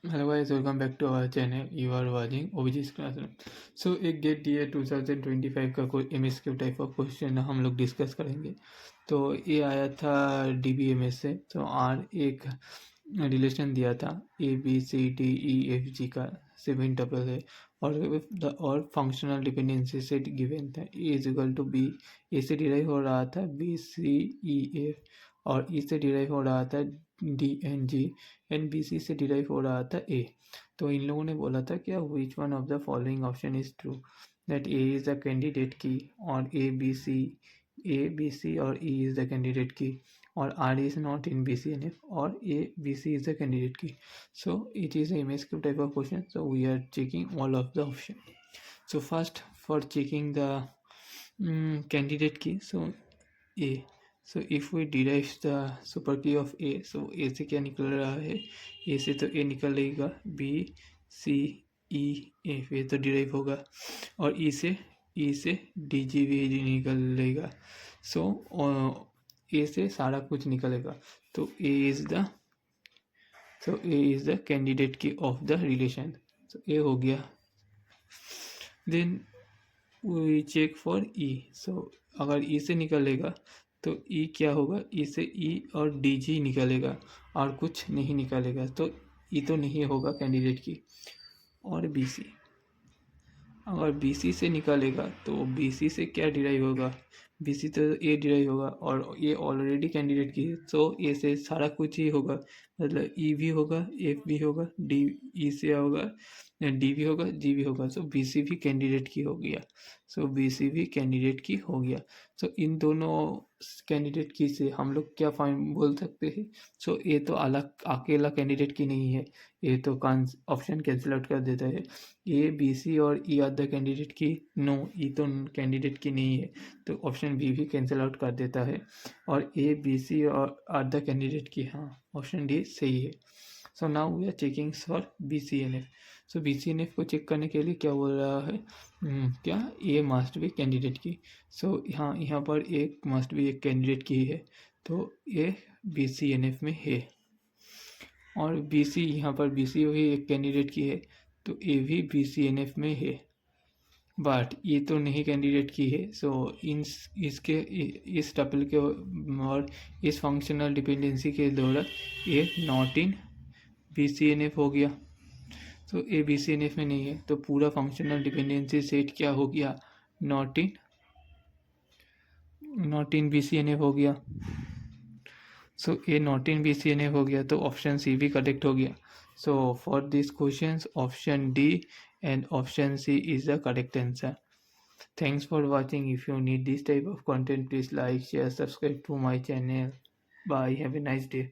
Hello guys, welcome back to our channel. You are watching OBG's classroom. So एक gate D 2025 का कोई MSQ type of question हम लोग discuss करेंगे। तो ये आया था DBMS से। तो आर एक रिलेशन दिया था ABCDEFG का 7 टपल है और फंक्शनल डिपेंडेंसी सेट गिवन था ए इज इक्वल टू बी। ए से डिराइव हो रहा था BCEF और ई से डिराइव हो रहा था DNG एंड BC से डिराइव हो रहा था ए। तो इन लोगों ने बोला था क्या which one of the following option is true, that A is the candidate की और A B C और E is the candidate key or R is not in BCNF or ABC is the candidate key. So it is a MSQ type of question. So we are checking all of the option. So first for checking the candidate key, so A. So if we derive the super key of A, so A से क्या निकल रहा है, A से तो A निकलेगा BCEF, ये तो डिराइव होगा और E से DGV निकलेगा। सो ए से सारा कुछ निकलेगा। तो ए इज द कैंडिडेट की ऑफ द रिलेशन। तो ए हो गया। देन वी चेक फॉर ई। सो अगर ई से निकलेगा तो ई क्या होगा, ई से ई और डी जी निकलेगा और कुछ नहीं निकलेगा। तो ई तो नहीं होगा कैंडिडेट की। और बी सी, अगर बी सी से निकालेगा तो बी सी से क्या डिराइव होगा, बी सी तो ए डिराइव होगा और ये ऑलरेडी कैंडिडेट की है। तो ए से सारा कुछ ही होगा, मतलब ई भी होगा, एफ भी होगा, डी ई से होगा, डी भी होगा, जी भी होगा। सो बी सी भी कैंडिडेट की हो गया। सो बी सी भी कैंडिडेट की हो गया। सो इन दोनों कैंडिडेट की से हम लोग क्या फाइन बोल सकते हैं। सो ये तो अलग अकेला कैंडिडेट की नहीं है, ये तो ऑप्शन कैंसिल आउट कर देता है। ए बी सी और ई आर द कैंडिडेट की, नो ई तो कैंडिडेट की नहीं है, तो ऑप्शन बी भी कैंसिल आउट कर देता है। और ए बी सी और आर द कैंडिडेट की, हाँ ऑप्शन डी सही है। So now we are checking for BCNF। So BCNF को चेक करने के लिए क्या बोल रहा है, क्या ए मस्ट बी कैंडिडेट की। सो यहाँ पर एक मस्ट बी एक कैंडिडेट की है, तो ए BCNF में है। और BC यहाँ पर BC भी एक कैंडिडेट की है, तो ए भी BCNF में है। बट ये तो नहीं कैंडिडेट की है। सो इन इसके इस टपल के और इस फंक्शनल डिपेंडेंसी के द्वारा ये नॉट इन BCNF हो गया। तो ए BCNF में नहीं है, तो पूरा फंक्शनल डिपेंडेंसी सेट क्या हो गया, नॉट इन BCNF हो गया। सो ए नॉट इन BCNF हो गया, तो ऑप्शन सी भी करेक्ट हो गया। So for this question option D and option C is the correct answer. Thanks for watching. If you need this type of content, please like, share, subscribe to my channel. Bye. Have a nice day.